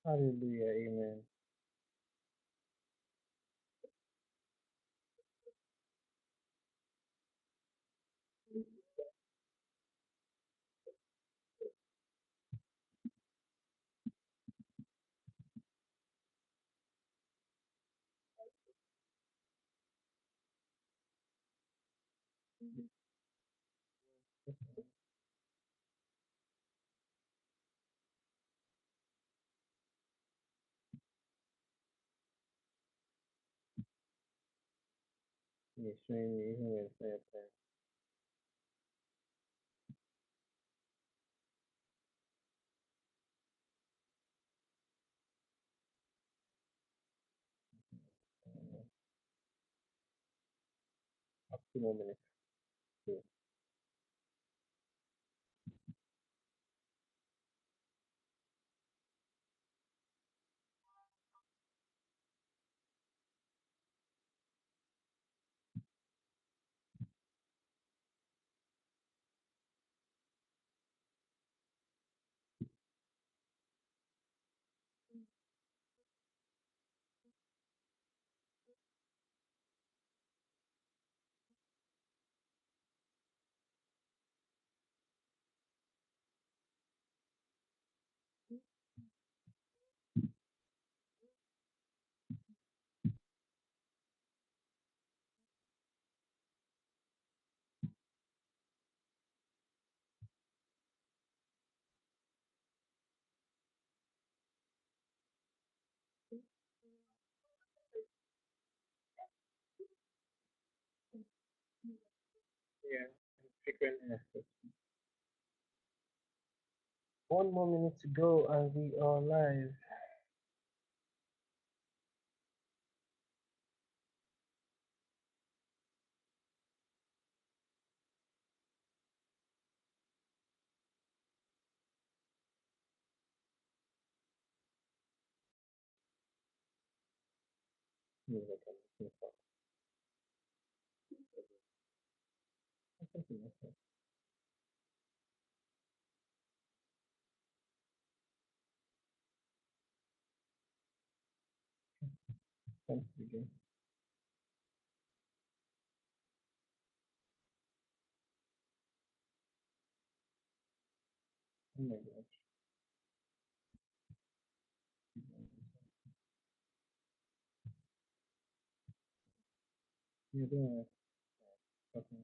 Hallelujah. Amen. Yes, showing me who is there. Up to 1 minute. Yeah. Yeah. Frequent effort. 1 more minute to go and we are live. Yeah, I can listen for something like that. Thanks again. Oh my gosh. Yeah, don't worry. Okay.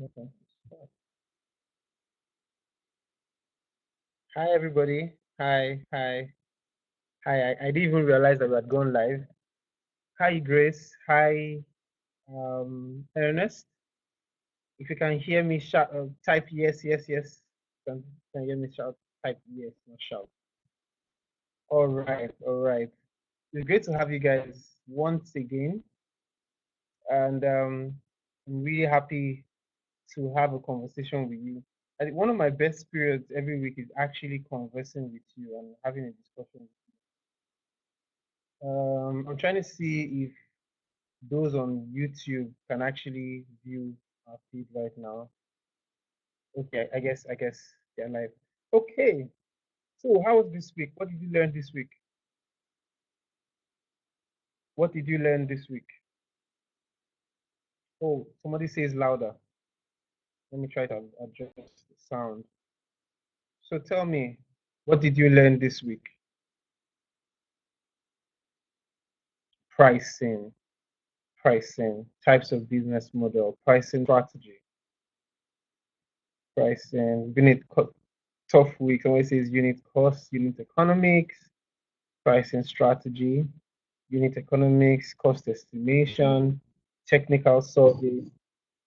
Okay. Hi everybody. Hi, hi, hi. I didn't even realize that we had gone live. Hi Grace. Hi Ernest. If you can hear me, shout, type yes, yes, yes. Can hear me shout, type yes, not shout. All right, all right. It's great to have you guys once again, and I'm really happy to have a conversation with you. I think one of my best periods every week is actually conversing with you and having a discussion. I'm trying to see if those on YouTube can actually view our feed right now. Okay, I guess they're live. Okay, so how was this week? What did you learn this week? What did you learn this week? Oh, somebody says louder. Let me try to adjust the sound. So tell me, what did you learn this week? Pricing, pricing, types of business model, pricing strategy. pricing, unit tough week. Someone says unit cost, unit economics, pricing strategy, unit economics, cost estimation, technical survey.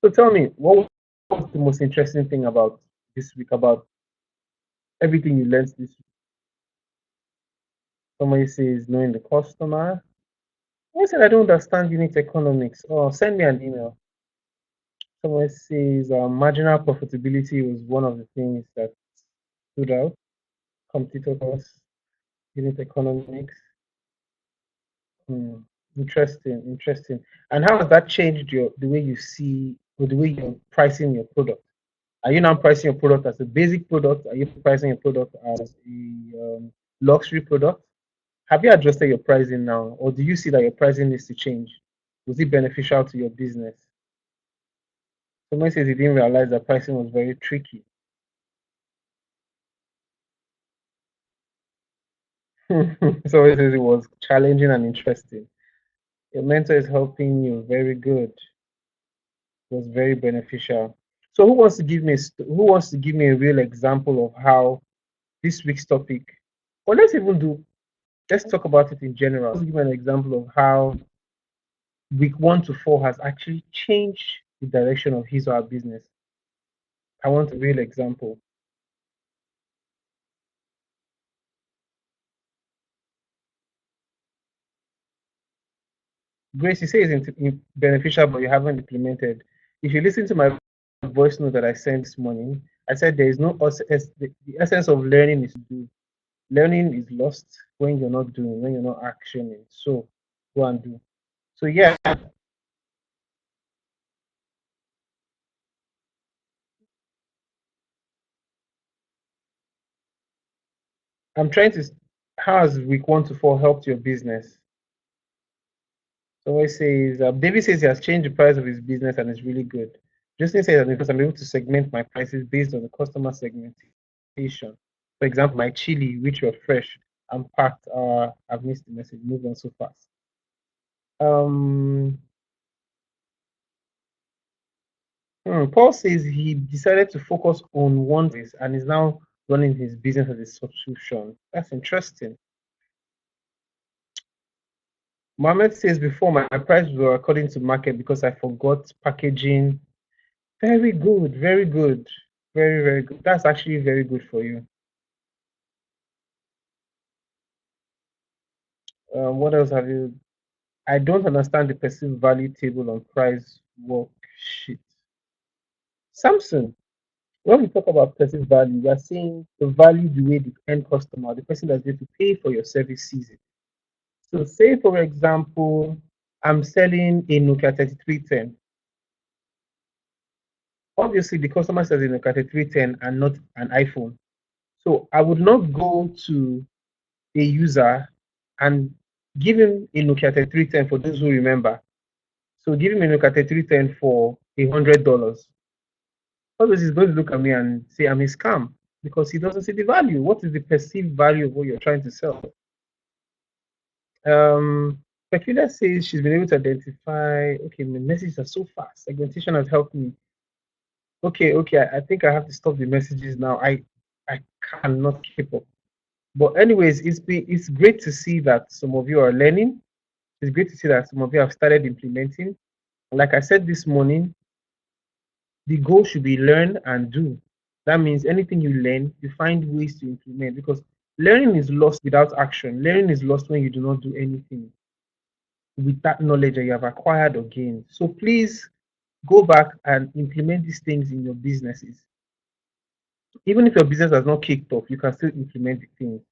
So tell me, what was the most interesting thing about this week, about everything you learned this week? Somebody says knowing the customer. I said I don't understand unit economics. Oh, send me an email. Someone says marginal profitability was one of the things that stood out. Competitor cost, unit economics. Hmm. Interesting, interesting. And how has that changed the way you see or the way you're pricing your product? Are you now pricing your product as a basic product? Are you pricing your product as a luxury product? Have you adjusted your pricing now, or do you see that your pricing needs to change? Was it beneficial to your business? Someone says he didn't realize that pricing was very tricky. Someone says it was challenging and interesting. Your mentor is helping you. Very good. It was very beneficial. So who wants to give me a real example of how this week's topic, or let's talk about it in general. Let's give an example of how week 1 to 4 has actually changed the direction of his or her business. I want a real example. Grace, you say it's beneficial, but you haven't implemented. If you listen to my voice note that I sent this morning, I said there is no the essence of learning is to do. Learning is lost when you're not doing, when you're not actioning. So go and do. So yeah, I'm trying to. How has week 1 to 4 helped your business? Someone says, David says he has changed the price of his business and it's really good. Justin says that because I'm able to segment my prices based on the customer segmentation. For example, my chili, which were fresh and packed, I've missed the message, moved on so fast. Um, Paul says he decided to focus on one thing and is now running his business as a subscription. That's interesting. Mohammed says before my prices were according to market because I forgot packaging. Very good, very good, very, very good. That's actually very good for you. What else have you? I don't understand the perceived value table on price worksheet. Samsung, when we talk about perceived value, we are saying the value the way the end customer, the person that's going to pay for your service sees it. So say, for example, I'm selling a Nokia 3310. Obviously, the customer says a Nokia 3310 and not an iPhone. So I would not go to a user and give him a Nokia 3310 for those who remember. So give him a Nokia 3310 for $100. Obviously, he's going to look at me and say I'm a scam because he doesn't see the value. What is the perceived value of what you're trying to sell? Peculiar says she's been able to identify. Okay, my messages are so fast. Segmentation has helped me. Okay, okay. I think I have to stop the messages now. I cannot keep up. But anyways, it's great to see that some of you are learning. It's great to see that some of you have started implementing. Like I said this morning, the goal should be learn and do. That means anything you learn, you find ways to implement because learning is lost without action. Learning is lost when you do not do anything with that knowledge that you have acquired or gained. So please go back and implement these things in your businesses. Even if your business has not kicked off, you can still implement the things.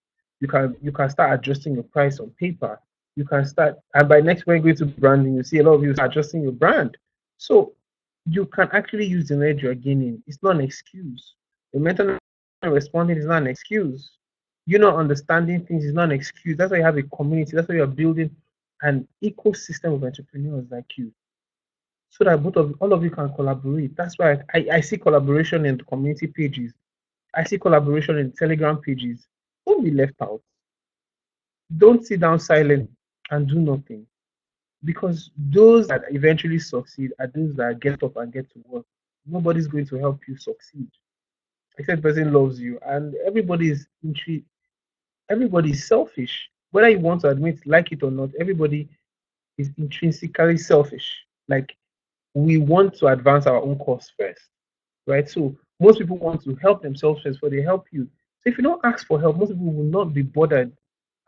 You can start adjusting your price on paper. You can start, and by next when you go to branding, you see a lot of you start adjusting your brand. So you can actually use the knowledge you're gaining. It's not an excuse. The mental not responding is not an excuse. You not understanding things is not an excuse. That's why you have a community. That's why you're building an ecosystem of entrepreneurs like you, so that both of all of you can collaborate. That's why I see collaboration in the community pages. I see collaboration in Telegram pages. Don't be left out. Don't sit down silent and do nothing. Because those that eventually succeed are those that get up and get to work. Nobody's going to help you succeed. except the person loves you, and everybody is selfish. Whether you want to admit, like it or not, everybody is intrinsically selfish. Like, we want to advance our own cause first, right? So most people want to help themselves first before they help you. So if you don't ask for help, most people will not be bothered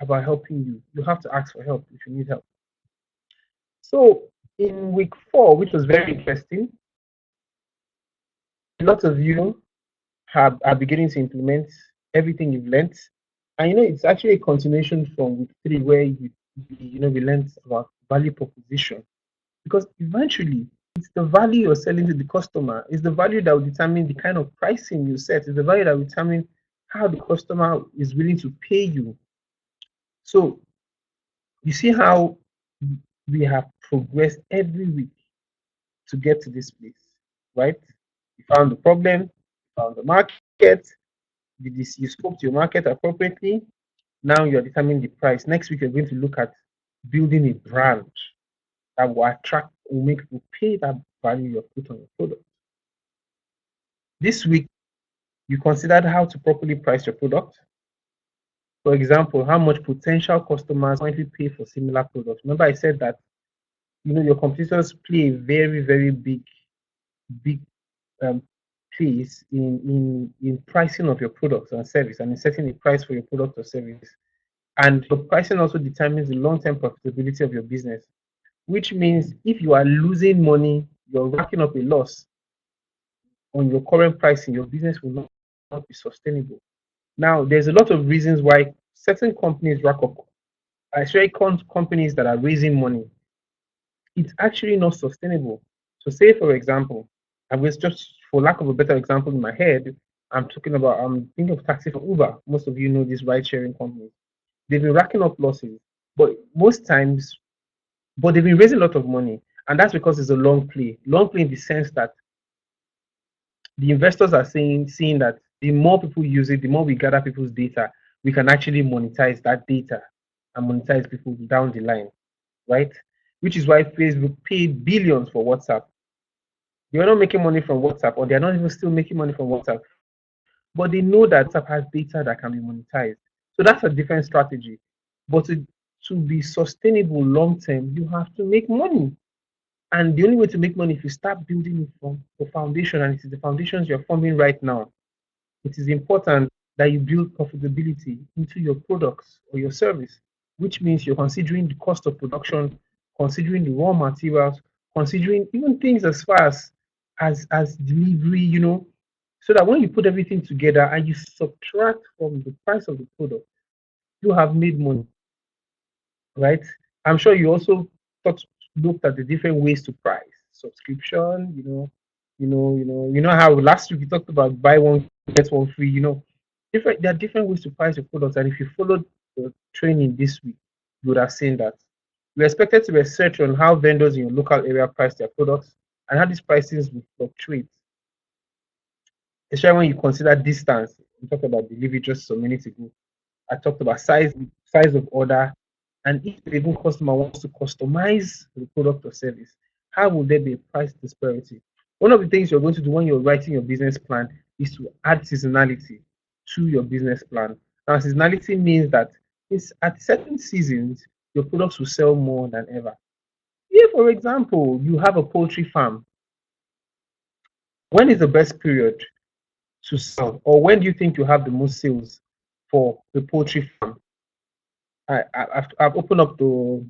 about helping you. You have to ask for help if you need help. So in week 4, which was very interesting, a lot of you are beginning to implement everything you've learned. And it's actually a continuation from week 3, where we learned about value proposition. Because eventually, it's the value you're selling to the customer. It's the value that will determine the kind of pricing you set. It's the value that will determine how the customer is willing to pay you. So you see how we have progressed every week to get to this place, right? You found the problem, you found the market, you spoke to your market appropriately. Now you're determining the price. Next week, you're going to look at building a brand that will attract or make people pay that value you put on your product. This week, you considered how to properly price your product. For example, how much potential customers currently pay for similar products. Remember, I said that your competitors play a very, very big um, place in pricing of your products and service, and in setting a price for your product or service. And the pricing also determines the long-term profitability of your business, which means if you are losing money, you're racking up a loss on your current pricing, your business will not be sustainable. Now, there's a lot of reasons why certain companies rack up, especially companies that are raising money. It's actually not sustainable. So, say for example, I was just, for lack of a better example in my head, I'm thinking of taxi for Uber. Most of you know these ride-sharing companies. They've been racking up losses, but they've been raising a lot of money, and that's because it's a long play. Long play in the sense that the investors are seeing that the more people use it, the more we gather people's data, we can actually monetize that data and monetize people down the line, right? Which is why Facebook paid billions for WhatsApp. They are not making money from WhatsApp, or they're not even still making money from WhatsApp, but they know that WhatsApp has data that can be monetized. So that's a different strategy. But to be sustainable long term, you have to make money. And the only way to make money is if you start building it from the foundation, and it is the foundations you're forming right now. It is important that you build profitability into your products or your service, which means you're considering the cost of production, considering the raw materials, considering even things as far as delivery, so that when you put everything together and you subtract from the price of the product, you have made money, right? I'm sure you also looked at the different ways to price subscription. How last week we talked about buy one get one free. There are different ways to price your products, and if you followed the training this week, you would have seen that. We're expected to research on how vendors in your local area price their products and how these prices will fluctuate, especially when you consider distance. We talked about delivery just some minutes ago. I talked about size of order, and if the even customer wants to customize the product or service, how will there be a price disparity? One of the things you're going to do when you're writing your business plan is to add seasonality to your business plan. Now, seasonality means that it's at certain seasons your products will sell more than ever. If, for example, you have a poultry farm, when is the best period to sell, or when do you think you have the most sales for the poultry farm? I've opened up the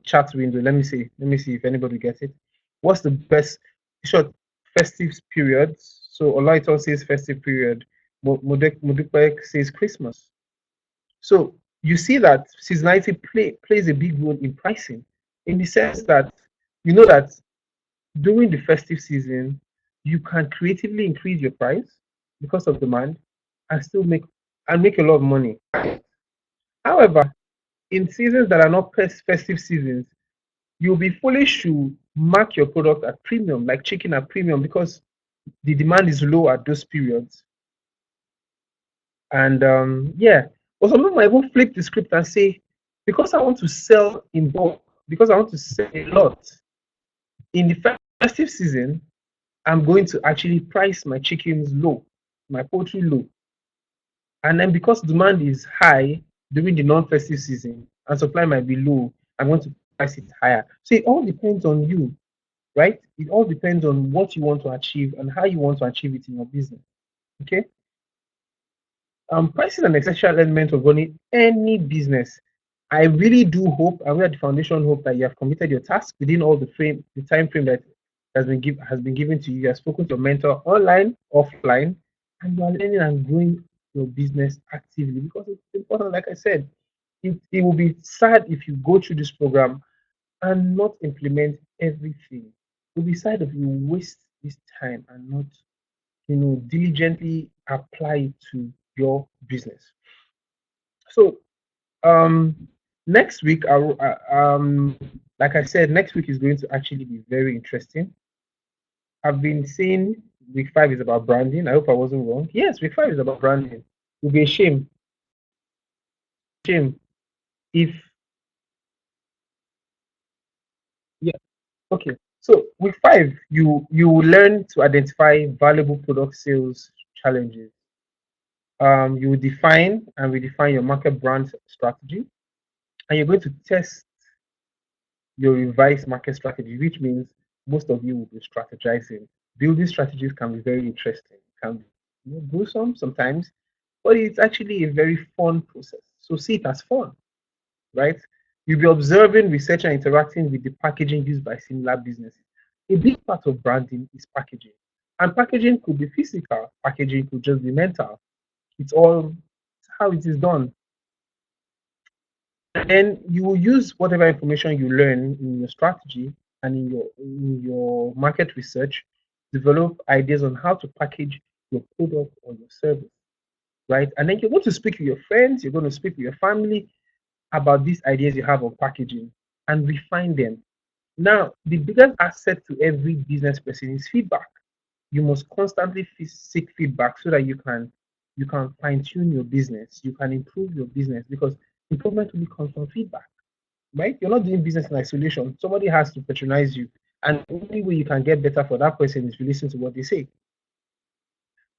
chat window. Let me see if anybody gets it. What's the best short festive period? So Olaito says festive period. Modukbek says Christmas. So you see that seasonality plays a big role in pricing, in the sense that you know that during the festive season you can creatively increase your price because of demand and still make a lot of money. However, in seasons that are not festive seasons, you'll be foolish to mark your product at premium, like chicken at premium, because the demand is low at those periods. And but some people might even flip the script and say, because I want to sell in bulk, because I want to sell a lot in the festive season, I'm going to actually price my chickens low. my poultry low. And then because demand is high during the non-festive season and supply might be low, I'm going to price it higher. So it all depends on you, right? It all depends on what you want to achieve and how you want to achieve it in your business. Okay. Pricing is an essential element of running any business. I really do hope, and we at the foundation hope that you have completed your task within all the time frame that has been given to you. You have spoken to your mentor online, offline, and you are learning and growing your business actively because it's important. Like I said, it will be sad if you go through this program and not implement everything. It will be sad if you waste this time and not, diligently apply it to your business. So, next week, like I said, next week is going to actually be very interesting. I've been saying week 5 is about branding. I hope I wasn't wrong. Yes, week 5 is about branding. It would be a shame if, yeah, okay. So week 5, you will learn to identify valuable product sales challenges. You will define and redefine your market brand strategy, and you're going to test your revised market strategy, which means most of you will be strategizing. Building strategies can be very interesting, can be gruesome sometimes, but it's actually a very fun process. So see it as fun, right? You'll be observing, researching, and interacting with the packaging used by similar businesses. A big part of branding is packaging. And packaging could be physical, packaging could just be mental. It's all how it is done. And then you will use whatever information you learn in your strategy and in your market research, develop ideas on how to package your product or your service, right? And then you're going to speak with your friends, you're going to speak with your family about these ideas you have on packaging and refine them. Now, the biggest asset to every business person is feedback. You must constantly seek feedback so that you can fine tune your business, you can improve your business because improvement really comes from feedback, right? You're not doing business in isolation. Somebody has to patronize you. And the only way you can get better for that person is to listen to what they say.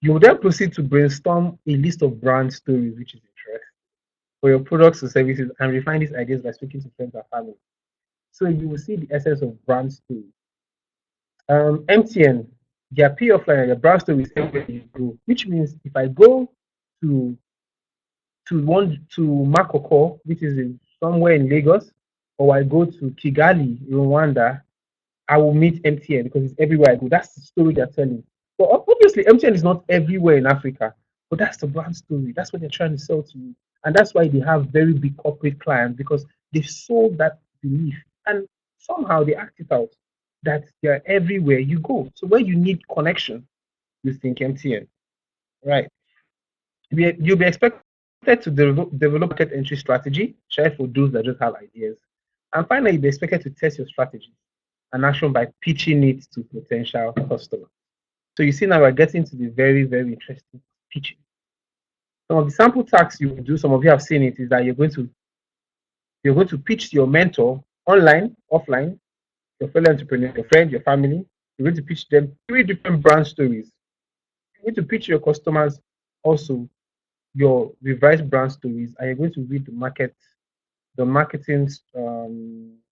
You will then proceed to brainstorm a list of brand stories, which is interesting, for your products or services and refine these ideas by speaking to friends and family. So you will see the essence of brand story. MTN, their P offline, their brand story is everywhere you go, which means if I go to to Makoko, which is somewhere in Lagos, or I go to Kigali, Rwanda, I will meet MTN because it's everywhere I go. That's the story they're telling. But obviously, MTN is not everywhere in Africa, but that's the brand story. That's what they're trying to sell to you. And that's why they have very big corporate clients because they've sold that belief. And somehow they act it out that they're everywhere you go. So where you need connection, you think MTN. Right. You'll be expected to develop market entry strategy, share for those that just have ideas. And finally, you'll be expected to test your strategy and action by pitching it to potential customers. So you see now we're getting to the very, very interesting pitching. Some of the sample tasks you will do, some of you have seen it, is that you're going to pitch to your mentor online, offline, your fellow entrepreneur, your friend, your family. You're going to pitch them 3 different brand stories. You're going to pitch your customers also your revised brand stories, and you're going to read the marketing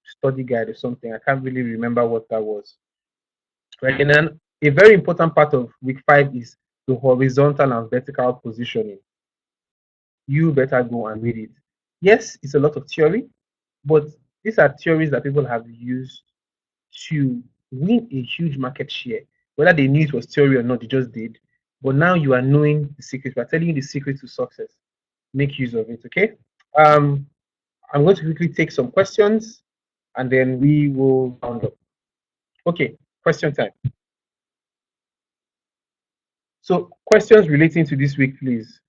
study guide or something. I can't really remember what that was. Right, and then a very important part of week 5 is the horizontal and vertical positioning. You better go and read it. Yes, it's a lot of theory, but these are theories that people have used to win a huge market share. Whether they knew it was theory or not, they just did. But now you are knowing the secret. We're telling you the secret to success. Make use of it, okay? Um, I'm going to quickly take some questions and then we will round up. Okay, question time. So, questions relating to this week, please.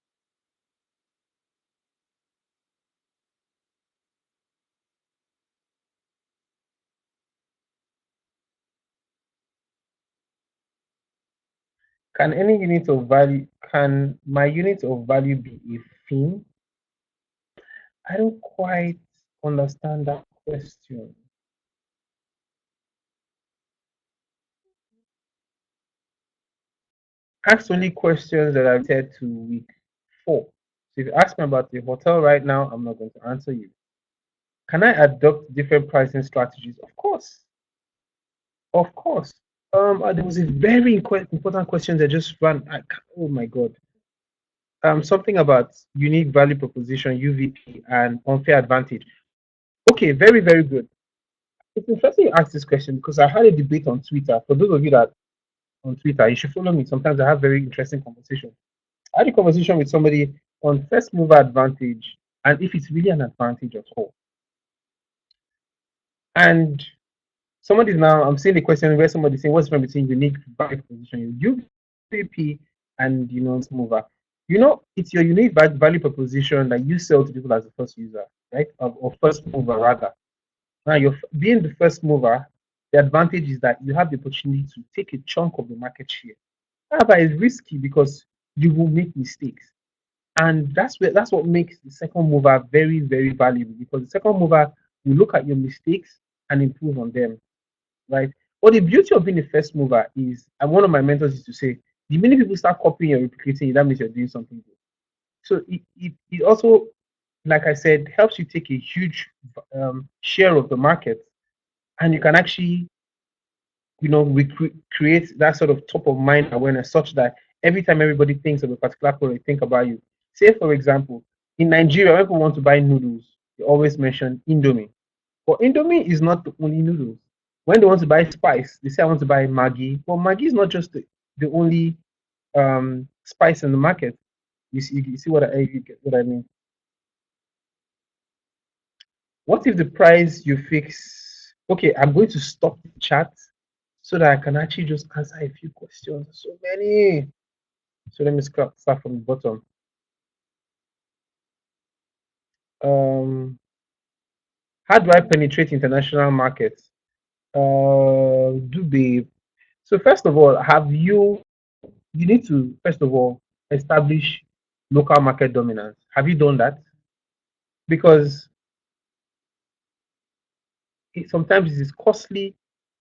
Can my unit of value be a theme? I don't quite understand that question. ask only questions that are related to week 4. So if you ask me about the hotel right now, I'm not going to answer you. Can I adopt different pricing strategies? Of course. Of course. There was a very important question that just ran. Oh my God. Something about unique value proposition, UVP, and unfair advantage. Okay, very, very good. It's interesting you ask this question because I had a debate on Twitter. For those of you that on Twitter, you should follow me. Sometimes I have very interesting conversations. I had a conversation with somebody on first mover advantage and if it's really an advantage at all. And somebody's now, I'm seeing the question where somebody's saying, what's the difference between unique value proposition, UVP, and first mover? It's your unique value proposition that you sell to people as the first user, right? Or first mover rather. Now, you're being the first mover. The advantage is that you have the opportunity to take a chunk of the market share. However, it's risky because you will make mistakes. And that's what makes the second mover very, very valuable because the second mover will look at your mistakes and improve on them, right? But the beauty of being a first mover is, and one of my mentors used to say, the minute people start copying and replicating, that means you're doing something good. So it also, like I said, helps you take a huge share of the market, and you can actually create that sort of top of mind awareness such that every time everybody thinks of a particular product, think about you. Say, for example, in Nigeria, when people want to buy noodles, they always mention Indomie. But Indomie is not the only noodles. When they want to buy spice, they say, I want to buy Maggi. But Maggi is not just the only spice in the market. You see you get what I mean? What if the price you fix? Okay, I'm going to stop the chat so that I can actually just answer a few questions. So many. So let me start from the bottom. How do I penetrate international markets? Do they? So first of all, you need to first of all establish local market dominance. Have you done that? Because sometimes it is costly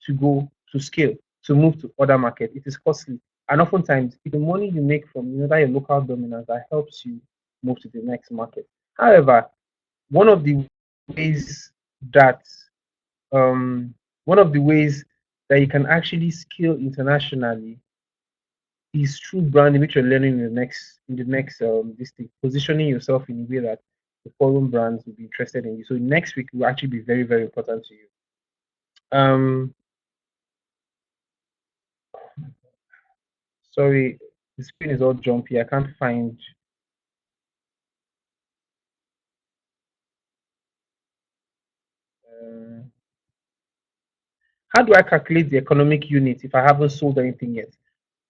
to go to scale, to move to other market. It is costly. And oftentimes, the money you make from your local dominance that helps you move to the next market. However, one of the ways that one of the ways that you can actually scale internationally is through branding, which you're learning in the next this thing, positioning yourself in a way that the foreign brands will be interested in you. So next week will actually be very, very important to you. Sorry, the screen is all jumpy. I can't find. Uh, how do I calculate the economic unit if I haven't sold anything yet?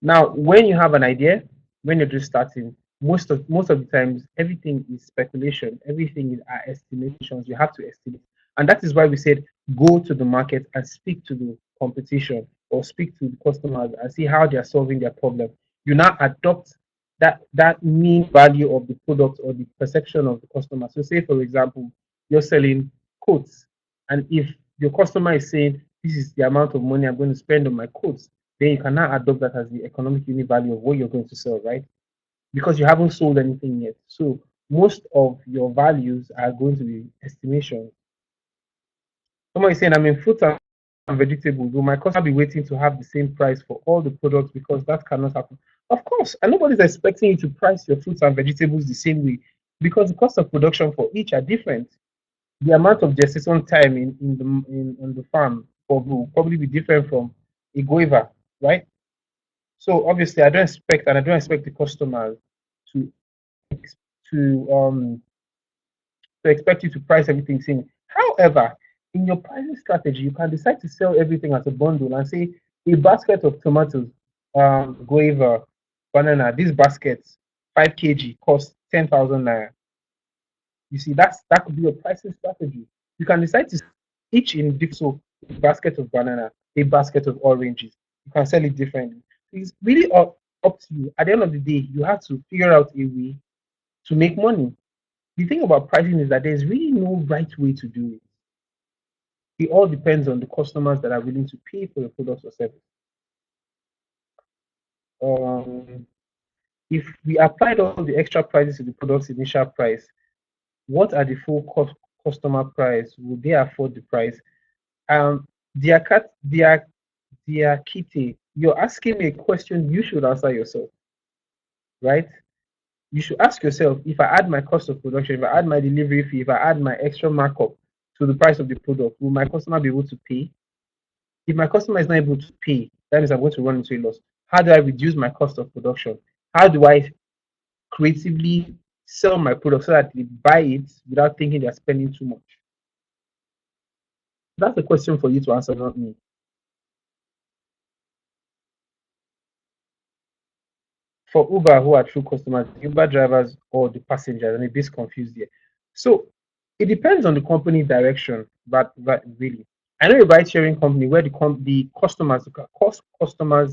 Now, when you have an idea, when you're just starting, most of the times everything is speculation. Everything is estimations. You have to estimate, and that is why we said go to the market and speak to the competition or speak to the customers and see how they are solving their problem. You now adopt that mean value of the product or the perception of the customer. So, say for example, you're selling coats, and if your customer is saying this is the amount of money I'm going to spend on my coats, then you can now adopt that as the economic unit value of what you're going to sell, right? Because you haven't sold anything yet. So most of your values are going to be estimations. Someone is saying, I'm in fruit and vegetables. Will my customer be waiting to have the same price for all the products because that cannot happen? Of course, and nobody's expecting you to price your fruits and vegetables the same way because the cost of production for each are different. The amount of gestation time in the farm will probably be different from a guava, right? So obviously, I don't expect the customers to to um to expect you to price everything same. However, in your pricing strategy, you can decide to sell everything as a bundle and say a basket of tomatoes, guava, banana. These baskets, 5 kg, cost 10,000 naira. You see, that could be your pricing strategy. You can decide to each in so a basket of banana, a basket of oranges. You can sell it differently. It's really up to you. At the end of the day, you have to figure out a way to make money. The thing about pricing is that there's really no right way to do it. It all depends on the customers that are willing to pay for your products or service. If we applied all the extra prices to the product's initial price, what are the full cost customer price? Would they afford the price? Dear cat, dear Kitty, you're asking me a question you should answer yourself, right? You should ask yourself, if I add my cost of production, if I add my delivery fee, if I add my extra markup to the price of the product, will my customer be able to pay? If my customer is not able to pay, that means I'm going to run into a loss. How do I reduce my cost of production? How do I creatively sell my product so that they buy it without thinking they're spending too much? That's the question for you to answer, not me. For Uber, who are true customers, Uber drivers or the passengers? I'm a bit confused here. So it depends on the company direction, but really. I know a ride sharing company where the customers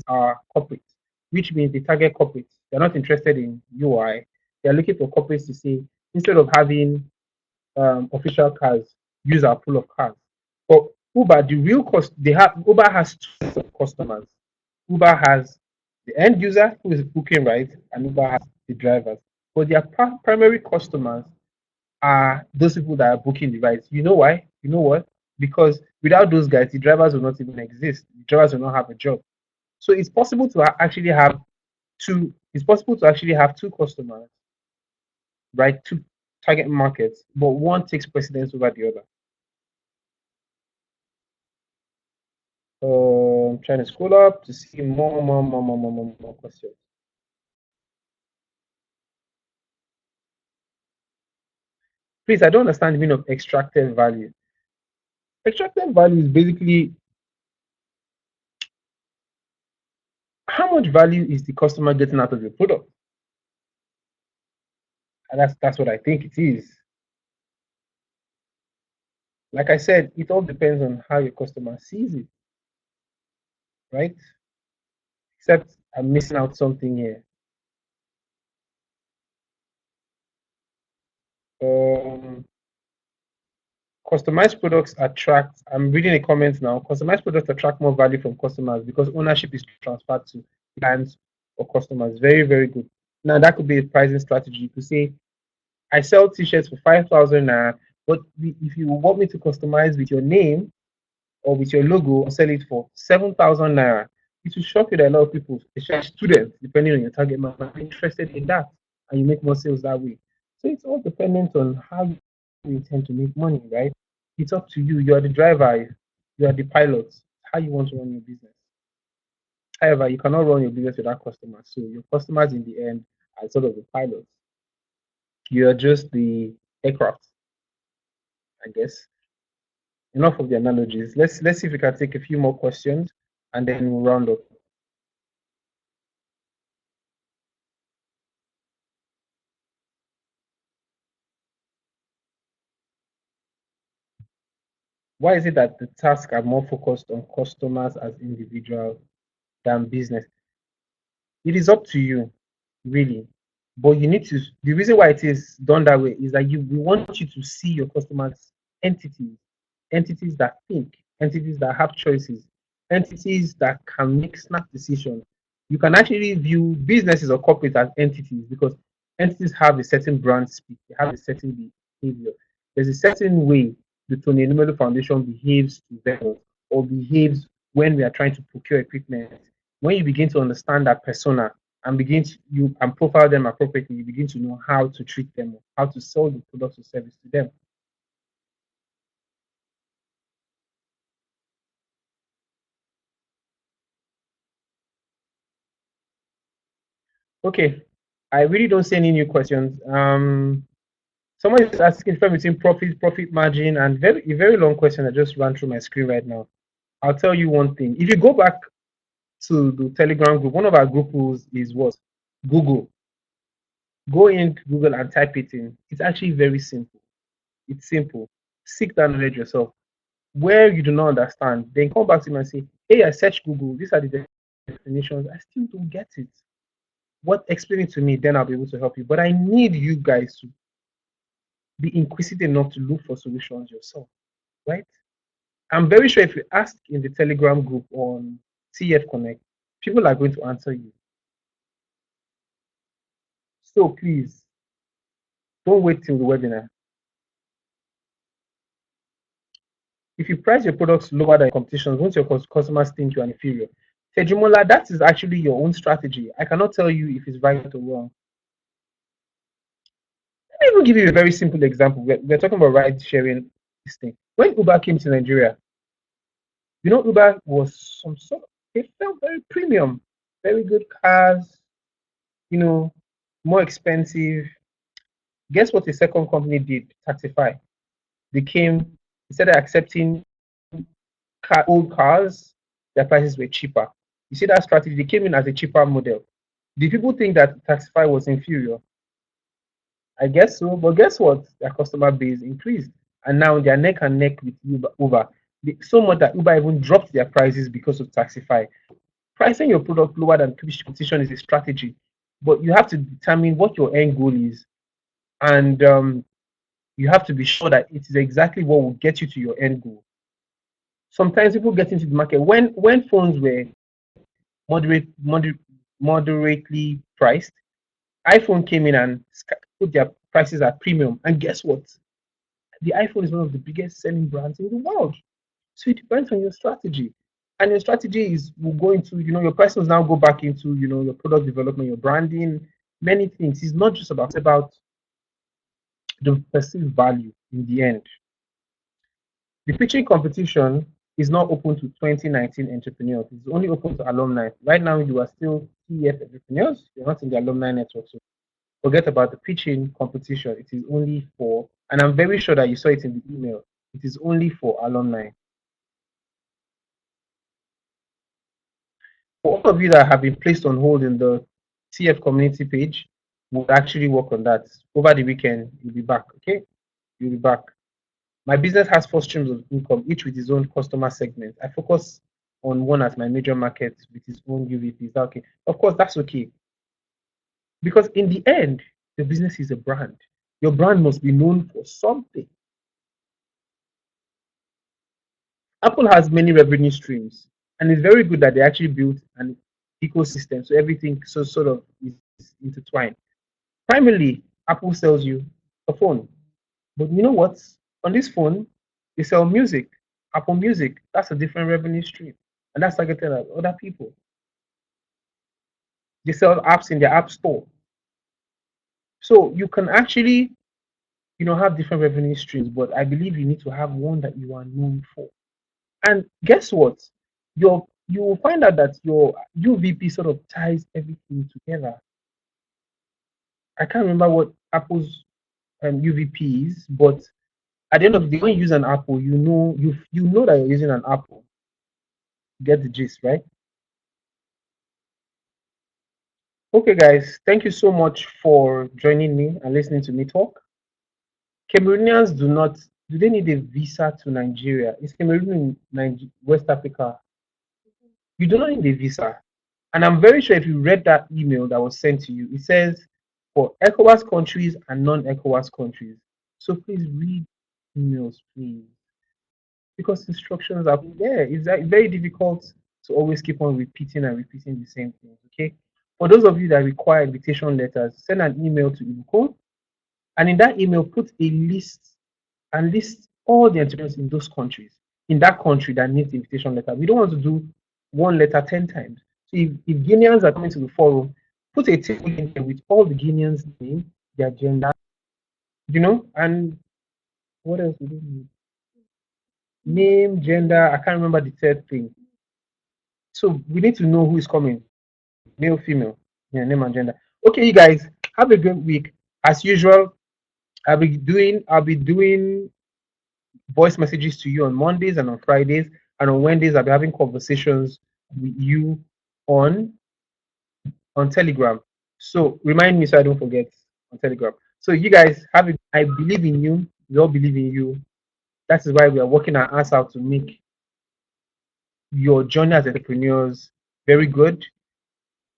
are corporates, which means they target corporates. They're not interested in UI. They're looking for corporates to say, instead of having official cars, use our pool of cars. For Uber, the real cost they have Uber has two sets of customers. Uber has the end user who is booking rides, and Uber has the drivers. But their primary customers are those people that are booking the rides. You know why? You know what? Because without those guys, the drivers will not even exist. The drivers will not have a job. So it's possible to actually have two. It's possible to actually have two customers, right? Two target markets, but one takes precedence over the other. I'm trying to scroll up to see more questions. Please, I don't understand the meaning of extracted value. Extracted value is basically how much value is the customer getting out of your product? And that's what I think it is. Like I said, it all depends on how your customer sees it, right? Except I'm missing out something here. Um, Customized products attract, I'm reading the comments now, customized products attract more value from customers because ownership is transferred to clients or customers. Very, very good. Now, that could be a pricing strategy. You could say, I sell t-shirts for 5,000 naira, but if you want me to customize with your name or with your logo or sell it for 7,000 naira, it will shock you that a lot of people, especially students, depending on your target market, are interested in that, and you make more sales that way. So it's all dependent on how you intend to make money, right? It's up to you. You are the driver, you are the pilot. How you want to run your business. However, you cannot run your business without customers. So your customers in the end are sort of the pilots. You are just the aircraft, I guess. Enough of the analogies. Let's see if we can take a few more questions and then we'll round up. Why is it that the tasks are more focused on customers as individuals than business? It is up to you, really. But you need to, the reason why it is done that way is that we want you to see your customers entities, entities that think, entities that have choices, entities that can make snap decisions. You can actually view businesses or corporate as entities because entities have a certain brand speak, they have a certain behavior. There's a certain way the Tony Numero Foundation behaves to vendors or behaves when we are trying to procure equipment. When you begin to understand that persona and begin to you and profile them appropriately, you begin to know how to treat them, how to sell the products or service to them. Okay, I really don't see any new questions. Someone is asking for between profit margin, and a very long question that just ran through my screen right now. I'll tell you one thing. If you go back to the Telegram group, one of our group rules is what? Google. Go in Google and type it in. It's actually very simple. It's simple. Seek that knowledge yourself. Where you do not understand, then come back to me and say, hey, I searched Google. These are the definitions. I still don't get it. What explain it to me, then I'll be able to help you. But I need you guys to be inquisitive enough to look for solutions yourself, right? I'm very sure if you ask in the Telegram group on TEF Connect, people are going to answer you. So please, don't wait till the webinar. If you price your products lower than competition, won't your customers think you are inferior? Tejumola, that is actually your own strategy. I cannot tell you if it's right or wrong. Let me even give you a very simple example. We're talking about ride sharing this thing. When Uber came to Nigeria, you know, Uber was some sort of, they felt very premium, very good cars, you know, more expensive. Guess what the second company did? Taxify. They came, instead of accepting old cars, their prices were cheaper. You see that strategy? They came in as a cheaper model. Did people think that Taxify was inferior? I guess so, but guess what? Their customer base increased, and now they're neck and neck with Uber. So much that Uber even dropped their prices because of Taxify. Pricing your product lower than competition is a strategy, but you have to determine what your end goal is, and you have to be sure that it is exactly what will get you to your end goal. Sometimes people get into the market when phones were moderately priced. iPhone came in and put their prices at premium, and guess what? The iPhone is one of the biggest selling brands in the world. So it depends on your strategy. And your strategy is will go into, your prices now go back into, your product development, your branding, many things. It's not just about the perceived value in the end. The pitching competition is not open to 2019 entrepreneurs. It's only open to alumni. Right now, you are still TEF entrepreneurs. You're not in the alumni network. So forget about the pitching competition. It is only for, and I'm very sure that you saw it in the email, it is only for alumni. For all of you that have been placed on hold in the TF community page, we'll actually work on that. Over the weekend, you'll be back, okay? You'll be back. My business has 4 streams of income, each with its own customer segment. I focus on one as my major market with its own UVP. Is that okay? Of course, that's okay. Because in the end, the business is a brand. Your brand must be known for something. Apple has many revenue streams, and it's very good that they actually built an ecosystem so everything sort of is intertwined. Primarily, Apple sells you a phone, but you know what? On this phone, they sell music, Apple Music. That's a different revenue stream, and that's targeted at other people. They sell apps in their app store, so you can actually, have different revenue streams. But I believe you need to have one that you are known for. And guess what? You will find out that your UVP sort of ties everything together. I can't remember what Apple's UVP is, but at the end of the day, when you use an Apple, you know that you're using an Apple. Get the gist, right? Okay, guys, thank you so much for joining me and listening to me talk. Cameroonians do they need a visa to Nigeria? Is Cameroon in West Africa? You do not need a visa. And I'm very sure if you read that email that was sent to you, it says for ECOWAS countries and non-ECOWAS countries. So please read emails, please. Because instructions are there. It's very difficult to always keep on repeating and repeating the same things. Okay. For those of you that require invitation letters, send an email to Ibuko, and in that email, put a list and list all the entrepreneurs in those countries, in that country that needs the invitation letter. We don't want to do one letter 10 times. So if Guineans are coming to the forum, put a table in there with all the Guineans' name, their gender, and what else do they need? Name, gender, I can't remember the third thing. So we need to know who is coming, male, female, name and gender. Okay, you guys, have a good week. As usual, I'll be doing voice messages to you on Mondays and on Fridays, and on Wednesdays I'll be having conversations with you on Telegram. So remind me so I don't forget on Telegram. So you guys have it. I believe in you. We all believe in you. That is why we are working our ass out to make your journey as entrepreneurs very good.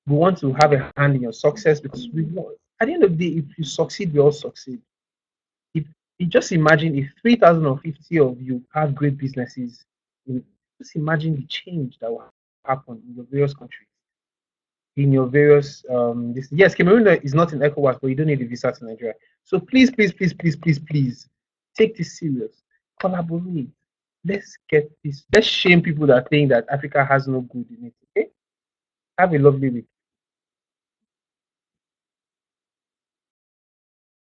We want to have a hand in your success because at the end of the day, if you succeed, we all succeed. If you just imagine if 3,050 of you have great businesses, just imagine the change that will happen in your various countries. in your various yes, Cameroon is not in ECOWAS, but you don't need a visa to Nigeria. So please, please, please, please, please, please take this serious. Collaborate. Let's get this. Let's shame people that think that Africa has no good in it. Okay. Have a lovely week.